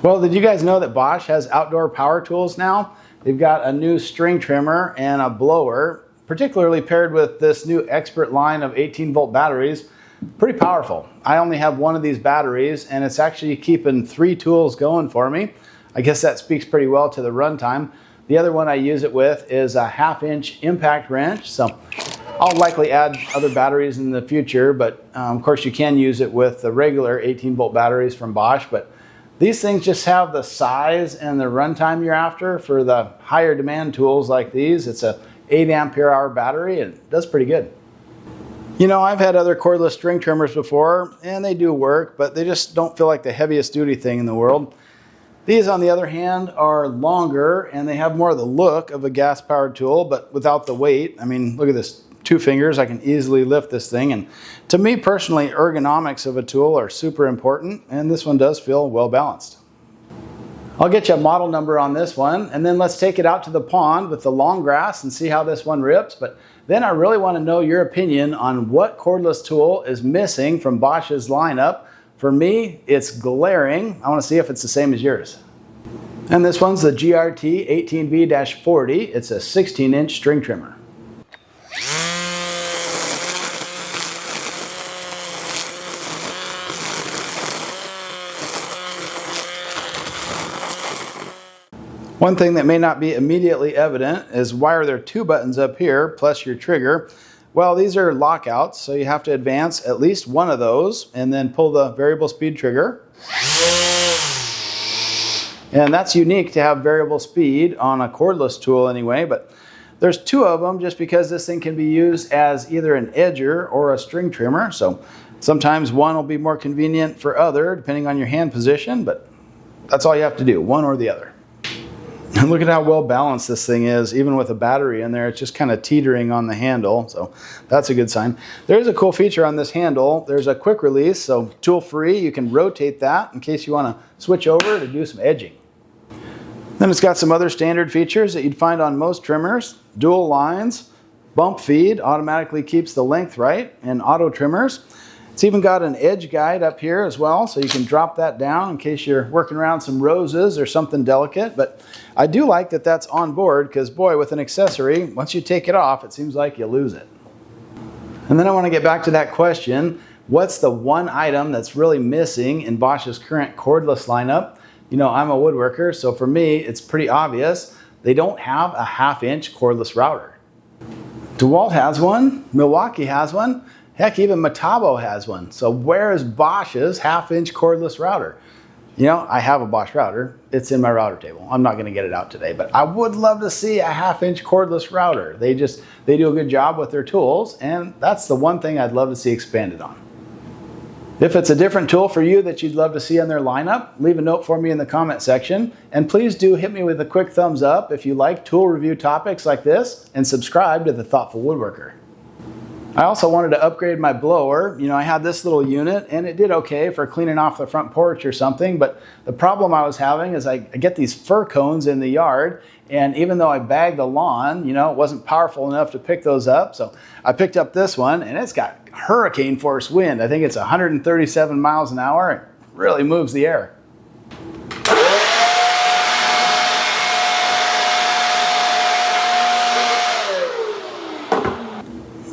Well, did you guys know that Bosch has outdoor power tools now? They've got a new string trimmer and a blower, particularly paired with this new Expert line of 18-volt batteries. Pretty powerful. I only have one of these batteries, and it's actually keeping 3 tools going for me. I guess that speaks pretty well to the runtime. The other one I use it with is a 1/2-inch impact wrench, so I'll likely add other batteries in the future, but of course you can use it with the regular 18-volt batteries from Bosch, but these things just have the size and the runtime you're after for the higher demand tools like these. It's a 8 ampere hour battery and it does pretty good. You know, I've had other cordless string trimmers before and they do work, but they just don't feel like the heaviest duty thing in the world. These, on the other hand, are longer and they have more of the look of a gas powered tool, but without the weight. I mean, look at this. 2 fingers, I can easily lift this thing, and to me personally, ergonomics of a tool are super important, and this one does feel well balanced. I'll get you a model number on this one, and then let's take it out to the pond with the long grass and see how this one rips. But then I really want to know your opinion on what cordless tool is missing from Bosch's lineup. For me, it's glaring. I want to see if it's the same as yours. And this one's the GRT18V-40. It's a 16-inch string trimmer. One thing that may not be immediately evident is why are there 2 buttons up here plus your trigger? Well, these are lockouts, so you have to advance at least one of those and then pull the variable speed trigger. And that's unique to have variable speed on a cordless tool anyway, but there's 2 of them just because this thing can be used as either an edger or a string trimmer. So sometimes one will be more convenient for other depending on your hand position, but that's all you have to do, one or the other. And look at how well balanced this thing is, even with a battery in there. It's just kind of teetering on the handle, so that's a good sign. There's a cool feature on this handle. There's a quick release, so tool free. You can rotate that in case you want to switch over to do some edging. Then it's got some other standard features that you'd find on most trimmers. Dual lines, bump feed, automatically keeps the length right, and auto trimmers. It's even got an edge guide up here as well, so you can drop that down in case you're working around some roses or something delicate. But I do like that that's on board because, boy, with an accessory, once you take it off, it seems like you lose it. And then I want to get back to that question, what's the one item that's really missing in Bosch's current cordless lineup? You know, I'm a woodworker, so for me, it's pretty obvious. They don't have a 1/2-inch cordless router. DeWalt has one, Milwaukee has one, heck, even Metabo has one. So where is Bosch's 1/2-inch cordless router? You know, I have a Bosch router. It's in my router table. I'm not going to get it out today, but I would love to see a 1/2-inch cordless router. They do a good job with their tools, and that's the one thing I'd love to see expanded on. If it's a different tool for you that you'd love to see on their lineup, leave a note for me in the comment section. And please do hit me with a quick thumbs up if you like tool review topics like this, and subscribe to The Thoughtful Woodworker. I also wanted to upgrade my blower. You know, I had this little unit and it did okay for cleaning off the front porch or something, but the problem I was having is I get these fir cones in the yard, and even though I bagged the lawn, you know, it wasn't powerful enough to pick those up. So I picked up this one and it's got hurricane force wind. I think it's 137 miles an hour. It really moves the air.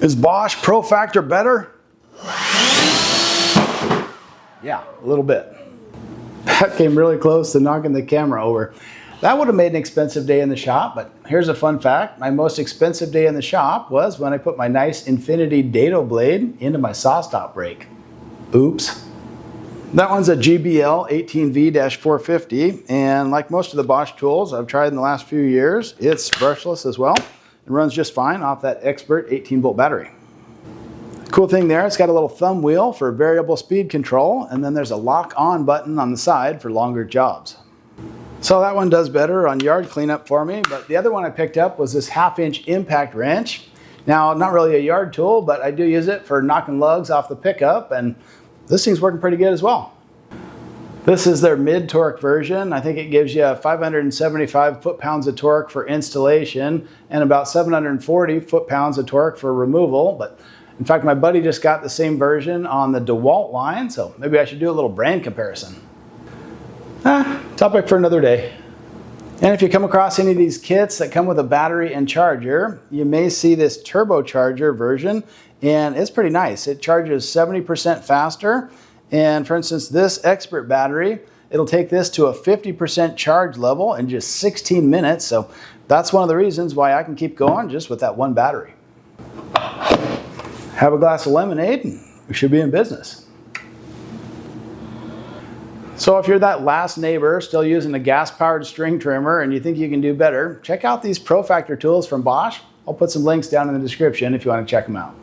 Is Bosch Profactor better? Yeah, a little bit. That came really close to knocking the camera over. That would have made an expensive day in the shop, but here's a fun fact. My most expensive day in the shop was when I put my nice Infinity dado blade into my saw stop brake. Oops. That one's a GBL18V-450, and like most of the Bosch tools I've tried in the last few years, it's brushless as well. It runs just fine off that Expert 18-volt battery. Cool thing there, it's got a little thumb wheel for variable speed control, and then there's a lock-on button on the side for longer jobs. So that one does better on yard cleanup for me, but the other one I picked up was this 1/2-inch impact wrench. Now, not really a yard tool, but I do use it for knocking lugs off the pickup, and this thing's working pretty good as well. This is their mid-torque version. I think it gives you 575 foot-pounds of torque for installation and about 740 foot-pounds of torque for removal. But in fact, my buddy just got the same version on the DeWalt line, so maybe I should do a little brand comparison. Topic for another day. And if you come across any of these kits that come with a battery and charger, you may see this turbocharger version, and it's pretty nice. It charges 70% faster. And for instance, this expert battery, it'll take this to a 50% charge level in just 16 minutes. So that's one of the reasons why I can keep going just with that one battery. Have a glass of lemonade, and we should be in business. So if you're that last neighbor still using a gas-powered string trimmer and you think you can do better, check out these Profactor tools from Bosch. I'll put some links down in the description if you want to check them out.